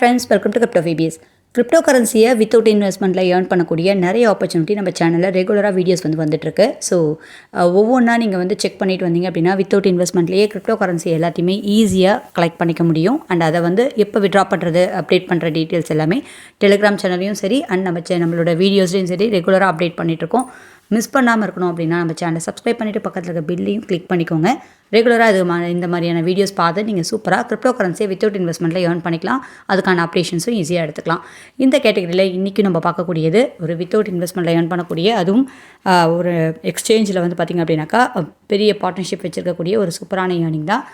Friends, welcome to crypto VPS. Crypto கரன்சியை without இன்வெஸ்ட்மெண்ட்டில் earn பண்ணக்கூடிய நிறைய ஆப்பர்ச்சுனிட்டி நம்ம சேனலில் ரெகுலராக வீடியோஸ் வந்துட்டுருக்கு. ஸோ ஒவ்வொன்றா நீங்கள் செக் பண்ணிட்டு வந்தீங்க அப்படின்னா வித்தவுட் இன்வெஸ்ட்மெண்ட்லேயே கிரிப்டோ கரன்சி எல்லாத்தையுமே ஈஸியாக கலெக்ட் பண்ணிக்க முடியும். அண்ட் அதை எப்போ விட்ரா பண்ணுறது, அப்டேட் பண்ணுற டீட்டெயில்ஸ் எல்லாமே டெலிகிராம் சேனல்லையும் சரி அண்ட் நம்மளோட வீடியோஸ்லையும் சரி ரெகுலராக அப்டேட் பண்ணிகிட்ருக்கோம். மிஸ் பண்ணாமல் இருக்கணும் அப்படின்னா நம்ம சேனலை சப்ஸ்கிரைப் பண்ணிவிட்டு பக்கத்தில் இருக்க பில்லையும் கிளிக் பண்ணிக்கோங்க. ரெகுலராக இந்த மாதிரியான வீடியோஸ் பார்த்து நீங்கள் சூப்பராக கிரிப்டோ கரன்சியை வித்தவுட் இன்வெஸ்ட்மெண்ட்டில் ஏர்ன் பண்ணிக்கலாம். அதுக்கான அப்டேஷன்ஸும் ஈஸியாக எடுத்துக்கலாம். இந்த கேட்டகரியில் இன்றைக்கி நம்ம பார்க்கக்கூடியது ஒரு வித்தவுட் இன்வெஸ்ட்மெண்ட்டில் ஏர்ன் பண்ணக்கூடிய, அதுவும் ஒரு எக்ஸ்சேஞ்சில் பார்த்திங்க அப்படின்னாக்கா பெரிய பார்ட்னர்ஷிப் வச்சுருக்கக்கூடிய ஒரு சூப்பரான ஏர்னிங் தான்.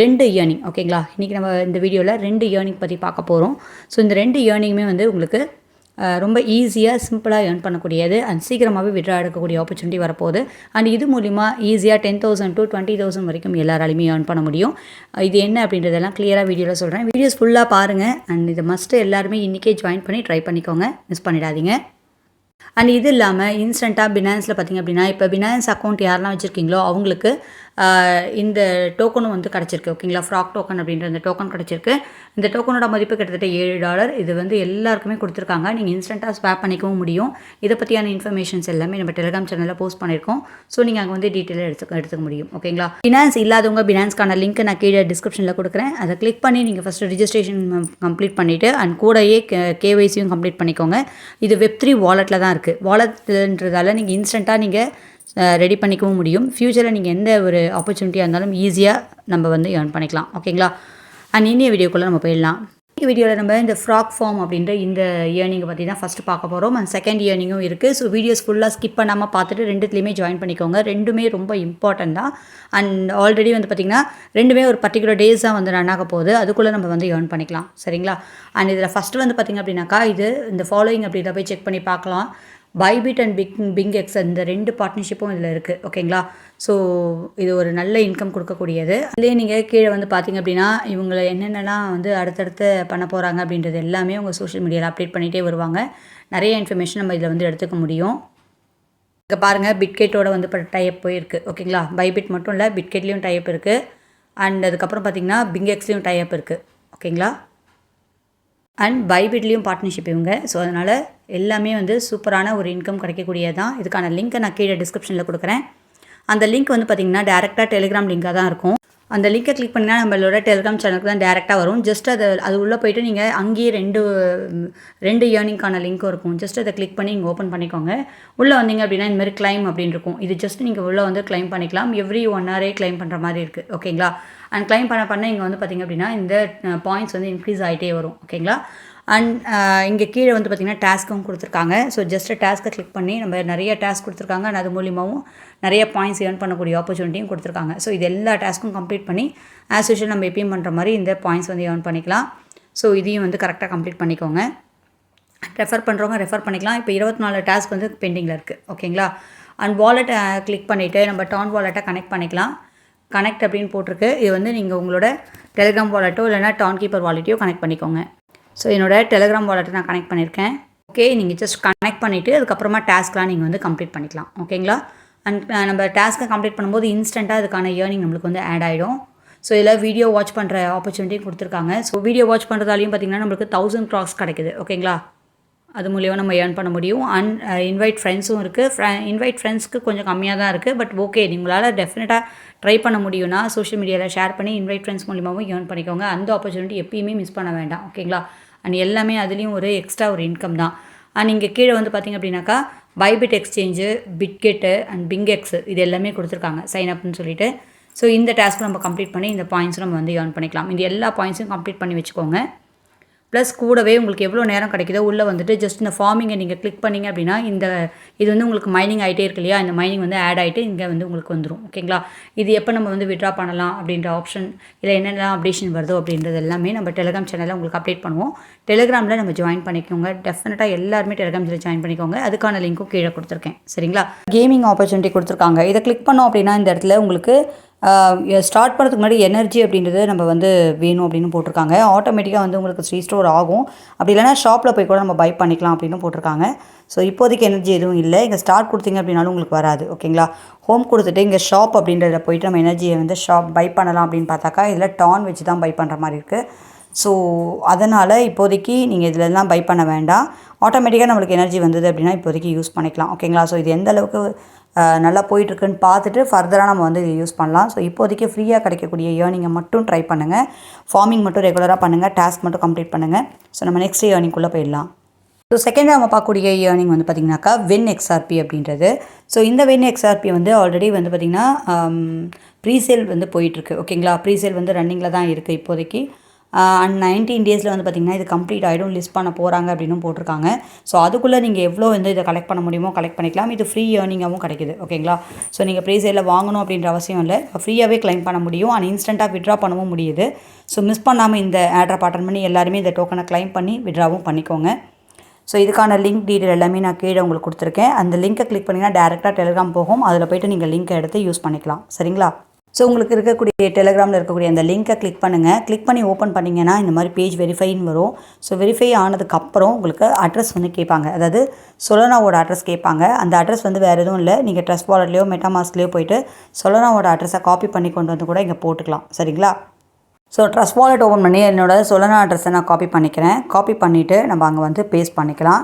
2 ஏர்னிங். ஓகேங்களா, இன்றைக்கி நம்ம இந்த வீடியோவில் 2 ஏர்னிங் பற்றி பார்க்க போகிறோம். ஸோ இந்த 2 ஏர்னிங்குமே உங்களுக்கு ரொம்ப ஈஸியாக சிம்பிளாக ஏர்ன் பண்ணக்கூடியது அண்ட் சீக்கிரமாகவே விட்ரா எடுக்கக்கூடிய ஆப்பர்ச்சுனிட்டி வரப்போகுது. அண்ட் இது மூலிமா ஈஸியாக 10,000 to 20,000 வரைக்கும் எல்லாராலையுமே ஏர்ன் பண்ண முடியும். இது என்ன அப்படின்றதெல்லாம் கிளியராக வீடியோவில் சொல்கிறேன். வீடியோஸ் ஃபுல்லாக பாருங்கள் அண்ட் இதை மஸ்ட்டு எல்லாருமே இன்றைக்கே ஜாயின் பண்ணி ட்ரை பண்ணிக்கோங்க, மிஸ் பண்ணிடாதீங்க. அண்ட் இது இல்லாமல் இன்ஸ்டண்ட்டாக பினான்ஸில் பார்த்திங்க அப்படின்னா இப்போ பினான்ஸ் அக்கௌண்ட் யாரெல்லாம் வச்சுருக்கீங்களோ அவங்களுக்கு இந்த டோக்கனும் கிடச்சிருக்கு. ஓகேங்களா, ஃப்ராக் டோக்கன் அப்படின்ற இந்த டோக்கன் கிடச்சிருக்கு. இந்த டோக்கனோட மதிப்பு கிட்டத்தட்ட $7. இது எல்லாருக்குமே கொடுத்துருக்காங்க. நீங்கள் இன்ஸ்டண்ட்டாக ஸ்வாப் பண்ணிக்கவும் முடியும். இதை பற்றியான இன்ஃபர்மேஷன்ஸ் எல்லாமே நம்ம டெலிகிராம் சேனலில் போஸ்ட் பண்ணியிருக்கோம். ஸோ நீங்கள் அங்கே டீட்டெயிலாக எடுத்துக்க முடியும். ஓகேங்களா, பினான்ஸ் இல்லாதவங்க பினான்ஸ்க்கான லிங்க் நான் கீழே டிஸ்கிரிப்ஷனில் கொடுக்குறேன். அதை கிளிக் பண்ணி நீங்கள் ஃபஸ்ட்டு ரிஜிஸ்ட்ரேஷன் கம்ப்ளீட் பண்ணிவிட்டு அண்ட் கூடயே கேஒய்சியும் கம்ப்ளீட் பண்ணிக்கோங்க. இது Web3 வாலெட்டில் தான் இருக்குது. வாலெட்ன்றதால நீங்கள் இன்ஸ்டண்ட்டாக நீங்கள் ரெடி பண்ணிக்கவும் முடியும். ஃப்யூச்சரில் நீங்கள் எந்த ஒரு ஆப்பர்ச்சுனிட்டியாக இருந்தாலும் ஈஸியாக நம்ம ஏர்ன் பண்ணிக்கலாம். ஓகேங்களா, அண்ட் இன்னிய வீடியோக்குள்ளே நம்ம போயிடலாம். இந்த வீடியோவில் நம்ம இந்த ஃப்ராக் ஃபார்ம் அப்படின்ற இந்த ஏர்னிங்கை பற்றி தான் ஃபஸ்ட்டு பார்க்க போகிறோம். அண்ட் செகண்ட் ஏர்னிங்கும் இருக்குது. ஸோ வீடியோஸ் ஃபுல்லாக ஸ்கிப் பண்ணாமல் பார்த்துட்டு ரெண்டுத்துலேயுமே ஜாயின் பண்ணிக்கோங்க. ரெண்டுமே ரொம்ப இம்பார்ட்டன்ட் தான். அண்ட் ஆல்ரெடி பார்த்திங்கன்னா ரெண்டுமே ஒரு பர்டிகுலர் டேஸ் தான் ரன் ஆக போகுது. அதுக்குள்ளே நம்ம ஏர்ன் பண்ணிக்கலாம். சரிங்களா, அண்ட் இதில் ஃபஸ்ட்டு பார்த்திங்க அப்படின்னாக்கா இது இந்த ஃபாலோயிங் அப்படி இதை போய் செக் பண்ணி பார்க்கலாம். பைபிட் அண்ட் பிங்எக்ஸ் இந்த 2 பார்ட்னர்ஷிப்பும் இதில் இருக்குது. ஓகேங்களா, ஸோ இது ஒரு நல்ல இன்கம் கொடுக்கக்கூடியது. இதுலேயே நீங்கள் கீழே பார்த்திங்க அப்படின்னா இவங்களை என்னென்னலாம் அடுத்தடுத்து பண்ண போகிறாங்க அப்படின்றது எல்லாமே உங்கள் சோஷியல் மீடியாவில் அப்டேட் பண்ணிகிட்டே வருவாங்க. நிறைய இன்ஃபர்மேஷன் நம்ம இதில் எடுத்துக்க முடியும். இங்கே பாருங்கள், பிட்கெட்டோட இப்போ டைப் போயிருக்கு. ஓகேங்களா, பைபிட் மட்டும் இல்லை, பிட்கெட்லேயும் டைப் இருக்குது. அண்ட் அதுக்கப்புறம் பார்த்திங்கன்னா பிங்எக்ஸ்லேயும் டைப் இருக்குது. ஓகேங்களா, அண்ட் பைபிட்லேயும் பார்ட்னர்ஷிப் இவங்க. ஸோ அதனால் எல்லாமே சூப்பரான ஒரு இன்கம் கிடைக்கக்கூடியது தான். இதுக்கான லிங்க்கை நான் கீழே டிஸ்கிரிப்ஷனில் கொடுக்குறேன். அந்த லிங்க் பார்த்திங்கன்னா டேரெக்டாக டெலிகிராம் லிங்காக தான் இருக்கும். அந்த லிங்க்கை கிளிக் பண்ணிங்கன்னா நம்மளோட டெலிகிராம் சேனலுக்கு தான் டேரெக்டாக வரும். ஜஸ்ட் அது உள்ளே போய்ட்டு நீங்கள் அங்கேயே ரெண்டு ஏர்னிங்கான லிங்க்கும் இருக்கும். ஜஸ்ட் அதை கிளிக் பண்ணி நீங்கள் ஓப்பன் பண்ணிக்கோங்க. உள்ளே வந்தீங்க அப்படின்னா இந்த மாதிரி கிளைம் அப்படின்னு இருக்கும். இது ஜஸ்ட் நீங்கள் உள்ளே கிளைம் பண்ணிக்கலாம். எவ்ரி 1 hour கிளைம் பண்ணுற மாதிரி இருக்குது. ஓகேங்களா, அண்ட் கிளைம் பண்ண இங்கே பார்த்திங்க அப்படின்னா இந்த பாயிண்ட்ஸ் இன்க்ரீஸ் ஆகிட்டே வரும். ஓகேங்களா, அண்ட் இங்கே கீழே பார்த்திங்கன்னா டாஸ்க்கும் கொடுத்துருக்காங்க. ஸோ ஜஸ்ட்டு டாஸ்க்கை கிளிக் பண்ணி நம்ம நிறைய டாஸ்க் கொடுத்துருக்காங்க. அண்ட் அது மூலியமாகவும் நிறைய பாயிண்ட்ஸ் ஏர்ன் பண்ணக்கூடிய ஆப்பர்ச்சுனிட்டியும் கொடுத்துருக்காங்க. ஸோ இது எல்லா டாஸ்க்கும் கம்ப்ளீட் பண்ணி ஆஸ் யூஷுவல் நம்ம எப்பயும் பண்ணுற மாதிரி இந்த பாயிண்ட்ஸ் ஏர்ன் பண்ணிக்கலாம். ஸோ இதையும் கரெக்டாக கம்ப்ளீட் பண்ணிக்கோங்க. ரெஃபர் பண்ணுறவங்க ரெஃபர் பண்ணிக்கலாம். இப்போ 24 டாஸ்க் பெண்டிங்கில் இருக்குது. ஓகேங்களா, அண்ட் வாலெட்டை கிளிக் பண்ணிவிட்டு நம்ம டான் வாலெட்டை கனெக்ட் பண்ணிக்கலாம். கனெக்ட் அப்படின்னு போட்டிருக்கு. இது நீங்கள் உங்களோட டெலிகிராம் வாலெட்டோ இல்லைனா டான் கீப்பர் வாலெட்டையோ கனெக்ட் பண்ணிக்கோங்க. ஸோ என்னோடய டெலிகிராம் வாலெட்டை நான் கனெக்ட் பண்ணியிருக்கேன். ஓகே, நீங்கள் ஜஸ்ட் கனெக்ட் பண்ணிவிட்டு அதுக்கப்புறமா டாஸ்க்லாம் நீங்கள் கம்ப்ளீட் பண்ணிக்கலாம். ஓகேங்களா, அண்ட் நம்ம டாஸ்க்கை கம்ப்ளீட் பண்ணும்போது இன்ஸ்டண்ட்டாக அதுக்கான ஏர்னிங் நம்மளுக்கு ஆட் ஆகிடும். ஸோ இதில் வீடியோ வாட்ச் பண்ணுற ஆப்பர்ச்சுனிட்டியும் கொடுத்துருக்காங்க. ஸோ வீடியோ வாட்ச் பண்ணுறதாலையும் பார்த்திங்கன்னா நம்மளுக்கு 1000 க்ராக்ஸ் கிடைக்குது. ஓகேங்களா, அது மூலியமாக நம்ம ஏர்ன் பண்ண முடியும். அண்ட் இன்வைட் ஃப்ரெண்ட்ஸும் இருக்குது. இன்வைட் ஃப்ரெண்ட்ஸ்க்கு கொஞ்சம் கம்மியாக தான் இருக்குது. பட் ஓகே, உங்களால் டெஃபினட்டாக ட்ரை பண்ண முடியும்னா சோஷியல் மீடியாவில் ஷேர் பண்ணி இன்வைட் ஃப்ரெண்ட்ஸ் மூலியமாகவும் ஏர்ன் பண்ணிக்கோங்க. அந்த ஆப்பர்ச்சுனிட்டி எப்பயுமே மிஸ் பண்ண வேண்டாம். ஓகேங்களா, அண்ட் எல்லாமே அதுலேயும் ஒரு எக்ஸ்ட்ரா ஒரு இன்கம் தான். அண்ட் இங்கே கீழே பார்த்திங்க அப்படின்னாக்கா பைபிட் எக்ஸ்சேஞ்சு, பிட்கெட்டு அண்ட் பிங்எக்ஸ் இது எல்லாமே கொடுத்துருக்காங்க சைன் அப்னு சொல்லிட்டு. ஸோ இந்த டாஸ்க்கு நம்ம கம்ப்ளீட் பண்ணி இந்த பாயிண்ட்ஸும் நம்ம ஏர்ன் பண்ணிக்கலாம். இந்த எல்லா பாயிண்ட்ஸும் கம்ப்ளீட் பண்ணி வச்சுக்கோங்க. ப்ளஸ் கூடவே உங்களுக்கு எவ்வளோ நேரம் கிடைக்குதோ உள்ளே ஜஸ்ட் இந்த ஃபார்மிங்கை நீங்கள் கிளிக் பண்ணிங்க அப்படின்னா இது உங்களுக்கு மைனிங் ஆகிட்டே இருக்கு இல்லையா, இந்த மைனிங் ஆட் ஆகிட்டு இங்கே உங்களுக்கு வந்துடும். ஓகேங்களா, இது எப்போ நம்ம விட்ரா பண்ணலாம் அப்படின்ற ஆப்ஷன் இல்லை என்னென்ன அப்டேஷன் வருதோ அப்படின்றது எல்லாமே நம்ம டெலிகிராம் சேனலில் உங்களுக்கு அப்டேட் பண்ணுவோம். டெலிகிராமில் நம்ம ஜாயின் பண்ணிக்கோங்க. டெஃபினட்டாக எல்லாருமே டெலிகிராம் சேனல் ஜாயின் பண்ணிக்கோங்க. அதுக்கான லிங்க்கும் கீழே கொடுத்துருக்கேன். சரிங்களா, கேமிங் ஆப்பர்ச்சுனிட்டி கொடுத்துருக்காங்க. இதை கிளிக் பண்ணோம் அப்படின்னா இந்த இடத்துல உங்களுக்கு ஸ்டார்ட் பண்ணுறதுக்கு முன்னாடி எனர்ஜி அப்படின்றது நம்ம வேணும் அப்படின்னு போட்டிருக்காங்க. ஆட்டோமேட்டிக்காக உங்களுக்கு ரீஸ்டோர் ஆகும். அப்படி இல்லைனா ஷாப்பில் போய் கூட நம்ம பை பண்ணிக்கலாம் அப்படின்னு போட்டிருக்காங்க. ஸோ இப்போதைக்கு எனர்ஜி எதுவும் இல்லை. இங்கே ஸ்டார்ட் கொடுத்தீங்க அப்படின்னாலும் உங்களுக்கு வராது. ஓகேங்களா, ஹோம் கொடுத்துட்டு இங்கே ஷாப் அப்படின்றத போய்ட்டு நம்ம எனர்ஜியை ஷாப் பை பண்ணலாம் அப்படின்னு பார்த்தாக்கா இதில் டான் வச்சு தான் பை பண்ணுற மாதிரி இருக்குது. ஸோ அதனால் இப்போதைக்கு நீங்கள் இதிலெல்லாம் பை பண்ண வேண்டாம். ஆட்டோமேட்டிக்காக நம்மளுக்கு எனர்ஜி வந்தது அப்படின்னா இப்போதைக்கு யூஸ் பண்ணிக்கலாம். ஓகேங்களா? ஸோ இது எந்த அளவுக்கு நல்லா போயிட்டுருக்குன்னு பார்த்துட்டு ஃபர்தராக நம்ம வந்து இதை யூஸ் பண்ணலாம். ஸோ இப்போதைக்கு ஃப்ரீயாக கிடைக்கக்கூடிய ஏர்னிங்கை மட்டும் ட்ரை பண்ணுங்கள். ஃபார்மிங் மட்டும் ரெகுலராக பண்ணுங்கள். டாஸ்க் மட்டும் கம்ப்ளீட் பண்ணுங்கள். ஸோ நம்ம நெக்ஸ்ட் ஏர்னிங்குள்ளே போயிடலாம். ஸோ செகண்டாக நம்ம பார்க்கக்கூடிய ஏர்னிங் வந்து பார்த்திங்கனாக்கா வென் எக்ஸ்ஆர்பி அப்படின்றது. ஸோ இந்த வென் எக்ஸ்ஆர்பி வந்து ஆல்ரெடி வந்து பார்த்திங்கன்னா ப்ரீசேல் வந்து போயிட்டுருக்கு. ஓகேங்களா? ப்ரீசேல் வந்து ரன்னிங்கில் தான் இருக்குது இப்போதைக்கு. அண்ட் 19 டேஸில் வந்து பார்த்திங்கன்னா இது கம்ப்ளீட் ஆகிடும், லிஸ்ட் பண்ண போகிறாங்க அப்படின்னு போட்டிருக்காங்க. ஸோ அதுக்குள்ளே நீங்கள் எவ்வளோ வந்து இதை கலெக்ட் பண்ண முடியுமோ கலெக்ட் பண்ணிக்கலாம். இது ஃப்ரீ ஏர்னிங்காகவும் கிடைக்குது. ஓகேங்களா? ஸோ நீங்கள் ப்ரீசேலில் வாங்கணும் அப்படின்ற அவசியம் இல்லை, ஃப்ரீயாகவே கிளைம் பண்ண முடியும். அண்ட் இன்ஸ்டண்ட்டாக விட்ரா பண்ணவும் முடியுது. ஸோ மிஸ் பண்ணாமல் இந்த ஆட்ராப் அட்டன் பண்ணி எல்லாருமே இந்த டோக்கனை கிளைம் பண்ணி விட்ராவும் பண்ணிக்கோங்க. ஸோ இதுக்கான லிங்க் டீட்டெயில் எல்லாமே நான் கீழே உங்களுக்கு கொடுத்துருக்கேன். அந்த லிங்க்கை கிளிக் பண்ணிங்கன்னா டேரெக்டாக டெலிகிராம் போகும். அதில் போய்ட்டு நீங்கள் லிங்க்கை எடுத்து யூஸ் பண்ணிக்கலாம். சரிங்களா? ஸோ உங்களுக்கு இருக்கக்கூடிய டெலிகிராமில் இருக்கக்கூடிய அந்த லிங்க்கை கிளிக் பண்ணுங்கள். கிளிக் பண்ணி ஓப்பன் பண்ணிங்கன்னா இந்த மாதிரி பேஜ் வெரிஃபைன்னு வரும். ஸோ வெரிஃபை ஆனதுக்கப்புறம் உங்களுக்கு அட்ரஸ் வந்து கேட்பாங்க. அதாவது சொலனாவோட அட்ரஸ் கேட்பாங்க. அந்த அட்ரஸ் வந்து வேறு எதுவும் இல்லை, நீங்கள் ட்ரஸ்ட் வாலெட்லேயோ மெட்டாமாஸ்க்லேயோ போய்ட்டு சொலனாவோட அட்ரஸை காப்பி பண்ணி கொண்டு வந்து கூட இங்கே போட்டுக்கலாம். சரிங்களா? ஸோ ட்ரஸ்ட் வாலெட் ஓப்பன் பண்ணி என்னோடய சொலனா அட்ரஸை நான் காப்பி பண்ணிக்கிறேன். காப்பி பண்ணிவிட்டு நம்ம அங்கே வந்து பேஸ்ட் பண்ணிக்கலாம்.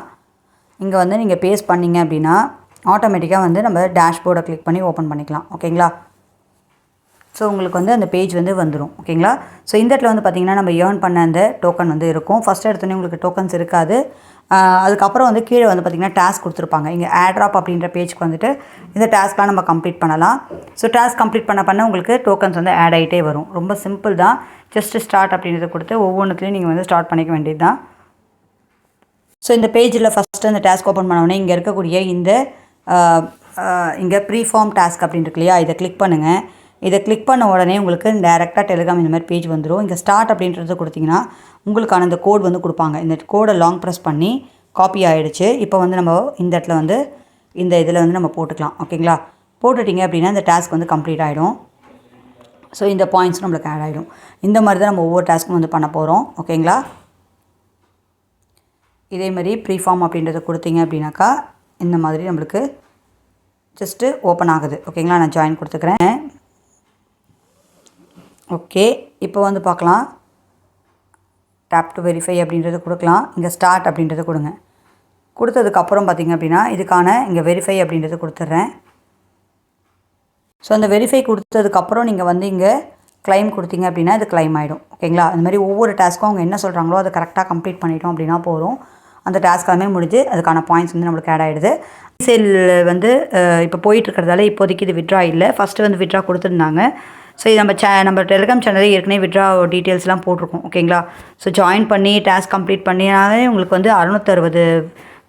இங்கே வந்து நீங்கள் பேஸ்ட் பண்ணிங்க அப்படின்னா ஆட்டோமேட்டிக்காக வந்து நம்ம டேஷ்போர்டை கிளிக் பண்ணி ஓப்பன் பண்ணிக்கலாம். ஓகேங்களா? ஸோ உங்களுக்கு வந்து அந்த பேஜ் வந்து வந்துடும். ஓகேங்களா? ஸோ இந்த இடத்துல வந்து பார்த்திங்கன்னா நம்ம ஏர்ன் பண்ண அந்த டோக்கன் வந்து இருக்கும். ஃபஸ்ட் எடுத்தோடனே உங்களுக்கு டோக்கன்ஸ் இருக்காது. அதுக்கப்புறம் வந்து கீழே வந்து பார்த்திங்கன்னா டாஸ்க் கொடுத்துருப்பாங்க. இங்கே ஆட்ராப் அப்படின்ற பேஜ்க்கு வந்துட்டு இந்த டாஸ்க்லாம் நம்ம கம்ப்ளீட் பண்ணலாம். ஸோ டாஸ்க் கம்ப்ளீட் பண்ண உங்களுக்கு டோக்கன்ஸ் வந்து ஆட் ஆகிட்டே வரும். ரொம்ப சிம்பிள் தான். ஜஸ்ட்டு ஸ்டார்ட் அப்படின்றத கொடுத்து ஒவ்வொன்றுத்துலையும் நீங்கள் வந்து ஸ்டார்ட் பண்ணிக்க வேண்டியது தான். ஸோ இந்த பேஜில் ஃபஸ்ட்டு அந்த டாஸ்க் ஓப்பன் பண்ணோடனே இங்கே இருக்கக்கூடிய இந்த இங்கே ப்ரீஃபார்ம் டாஸ்க் அப்படின்னு இருக்கு இல்லையா, இதை கிளிக் பண்ணுங்கள். இதை கிளிக் பண்ண உடனே உங்களுக்கு டேரெக்டாக டெலிகிராம் இந்த மாதிரி பேஜ் வந்துடும். இங்கே ஸ்டார்ட் அப்படின்றத கொடுத்திங்கன்னா உங்களுக்கான இந்த கோட் வந்து கொடுப்பாங்க. இந்த கோடை லாங் ப்ரெஸ் பண்ணி காப்பி ஆகிடுச்சு. இப்போ வந்து நம்ம இந்த இடத்துல வந்து இந்த இதில் வந்து நம்ம போட்டுக்கலாம். ஓகேங்களா? போட்டுட்டிங்க அப்படின்னா இந்த டாஸ்க் வந்து கம்ப்ளீட் ஆகிடும். ஸோ இந்த பாயிண்ட்ஸ் நம்மளுக்கு ஆட் ஆகிடும். இந்த மாதிரி தான் நம்ம ஒவ்வொரு டாஸ்க்கும் வந்து பண்ண போகிறோம். ஓகேங்களா? இதே மாதிரி ப்ரீஃபார்ம் அப்படின்றத கொடுத்தீங்க அப்படின்னாக்கா இந்த மாதிரி நம்மளுக்கு ஜஸ்ட்டு ஓப்பன் ஆகுது. ஓகேங்களா? நான் ஜாயின் கொடுத்துக்கிறேன். ஓகே, இப்போ வந்து பார்க்கலாம். டேப் டு வெரிஃபை அப்படின்றத கொடுக்கலாம். இங்கே ஸ்டார்ட் அப்படின்றத கொடுங்க. கொடுத்ததுக்கப்புறம் பார்த்திங்க அப்படின்னா இதுக்கான இங்கே வெரிஃபை அப்படின்றத கொடுத்துட்றேன். ஸோ அந்த வெரிஃபை கொடுத்ததுக்கப்புறம் நீங்கள் வந்து இங்கே கிளைம் கொடுத்தீங்க அப்படின்னா இது கிளைம் ஆகிடும். ஓகேங்களா? அந்த மாதிரி ஒவ்வொரு டாஸ்க்கும் அவங்க என்ன சொல்கிறாங்களோ அதை கரெக்டாக கம்ப்ளீட் பண்ணிட்டோம் அப்படின்னா போதும். அந்த டாஸ்க் எல்லாமே முடிஞ்சு அதுக்கான பாயிண்ட்ஸ் வந்து நம்மளுக்கு ஆட் ஆகிடுது. சேல் வந்து இப்போ போயிட்டுருக்கிறதால இப்போதைக்கு இது விட்ரா இல்லை. ஃபஸ்ட்டு வந்து விட்ரா கொடுத்துருந்தாங்க. ஸோ இது நம்ம டெலிகிராம் சேனலில் ஏற்கனவே விட்ரா டீட்டெயில்ஸ்லாம் போட்டிருக்கோம். ஓகேங்களா? ஸோ ஜாயின் பண்ணி டாஸ்க் கம்ப்ளீட் பண்ணினாலே உங்களுக்கு வந்து 660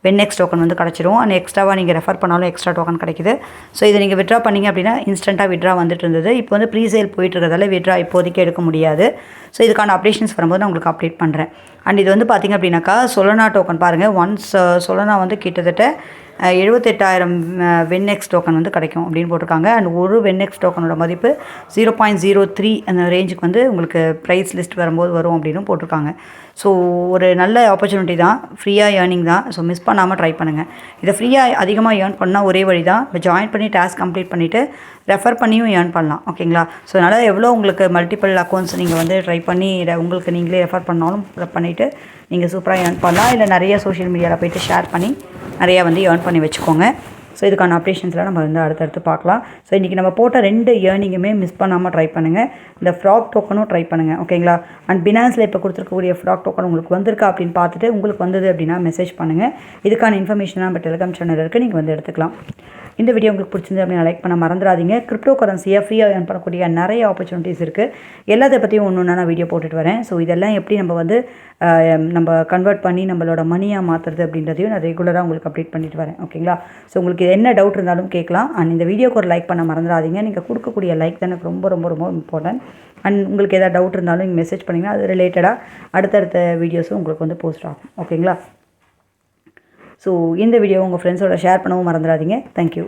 வென்எக்ஸ் டோக்கன் வந்து கிடச்சிரும். அண்ட் எக்ஸ்ட்ராவாக நீங்கள் ரெஃபர் பண்ணாலும் எக்ஸ்ட்ரா டோக்கன் கிடைக்குது. ஸோ இதை நீங்கள் விட்ரா பண்ணிங்க அப்படின்னா இன்ஸ்டண்ட்டாக விட்ரா வந்துட்டு இருந்தது. இப்போ வந்து ப்ரீசேல் போயிட்டுருக்கிறதால விட்ரா இப்போதைக்கு எடுக்க முடியாது. ஸோ இதுக்கான அப்டேஷன்ஸ் வரும்போது நான் உங்களுக்கு அப்டேட் பண்ணுறேன். அண்ட் இது வந்து பார்த்திங்க அப்படின்னாக்கா சொலனா டோக்கன் பாருங்கள். ஒன்ஸ் சொலனா வந்து கிட்டத்தட்ட 78,000 வென்எக்ஸ் டோக்கன் வந்து கிடைக்கும் அப்படின்னு போட்டிருக்காங்க. அண்ட் ஒரு வென்எக்ஸ் டோக்கனோட மதிப்பு 0.03 அந்த ரேஞ்சுக்கு வந்து உங்களுக்கு ப்ரைஸ் லிஸ்ட் வரும்போது வரும் அப்படின்னு போட்டிருக்காங்க. ஸோ ஒரு நல்ல ஆப்பர்ச்சுனிட்டி தான், ஃப்ரீயாக ஏர்னிங் தான். ஸோ மிஸ் பண்ணாமல் ட்ரை பண்ணுங்கள். இதை ஃப்ரீயாக அதிகமாக ஏர்ன் பண்ணால் ஒரே வழி தான், இப்போ ஜாயின் பண்ணி டாஸ்க் கம்ப்ளீட் பண்ணிவிட்டு ரெஃபர் பண்ணியும் ஏர்ன் பண்ணலாம். ஓகேங்களா? ஸோ அதனால் எவ்வளோ உங்களுக்கு மல்டிபிள் அக்கௌண்ட்ஸ் நீங்கள் வந்து ட்ரை பண்ணி உங்களுக்கு நீங்களே ரெஃபர் பண்ணாலும் பண்ணிவிட்டு நீங்கள் சூப்பராக ஏர்ன் பண்ணலாம். இல்லை நிறைய சோஷியல் மீடியாவில் போய்ட்டு ஷேர் பண்ணி நிறையா வந்து ஏர்ன் பண்ணி வச்சுக்கோங்க. ஸோ இதுக்கான அப்டேஷன்ஸ்லாம் நம்ம வந்து அடுத்தடுத்து பார்க்கலாம். ஸோ இன்றைக்கி நம்ம போட்ட 2 ஏர்னிங்குமே மிஸ் பண்ணாமல் ட்ரை பண்ணுங்கள். இந்த ஃப்ராக் டோக்கனும் ட்ரை பண்ணுங்கள். ஓகேங்களா? அண்ட் பினான்ஸில் இப்போ கொடுத்துருக்கக்கூடிய ஃப்ராக் டோக்கன் உங்களுக்கு வந்திருக்கா அப்படின்னு பார்த்துட்டு உங்களுக்கு வந்தது அப்படின்னா மெசேஜ் பண்ணுங்கள். இதுக்கான இன்ஃபர்மேஷனாக நம்ம டெலிகிராம் சேனல் இருக்குது, நீங்கள் வந்து எடுத்துக்கலாம். இந்த வீடியோ உங்களுக்கு பிடிச்சிருந்து அப்படின்னு லைக் பண்ண மறந்துடாதீங்க. கிரிப்டோ கரன்சியை ஃப்ரீயாக ஏர்ன் பண்ணக்கூடிய நிறைய ஆப்பர்ச்சுனிட்டிஸ் இருக்குது. எல்லாத்தை பற்றியும் ஒன்று நான் வீடியோ போட்டுட்டு வரேன். ஸோ இதெல்லாம் எப்படி நம்ம வந்து நம்ம கன்வெர்ட் பண்ணி நம்மளோட மணியாக மாற்றுறது அப்படின்றதையும் நான் ரெகுலராக உங்களுக்கு அப்டேட் பண்ணிட்டு வரேன். ஓகேங்களா? ஸோ உங்களுக்கு என்ன டவுட் இருந்தாலும் கேட்கலாம். அண்ட் இந்த வீடியோக்கு ஒரு லைக் பண்ண மறந்துடாதீங்க. நீங்கள் கொடுக்கக்கூடிய லைக் தான் எனக்கு ரொம்ப ரொம்ப ரொம்ப இம்பார்ட்டன்ட். அண்ட் உங்களுக்கு எதாவது டவுட் இருந்தாலும் நீங்கள் மெசேஜ் பண்ணிங்கன்னா அது ரிலேட்டடாக அடுத்தடுத்த வீடியோஸும் உங்களுக்கு வந்து போஸ்ட் ஆகும். ஓகேங்களா? ஸோ இந்த வீடியோ உங்கள் ஃப்ரெண்ட்ஸோட ஷேர் பண்ணவும் மறந்துடாதீங்க. தேங்க்யூ.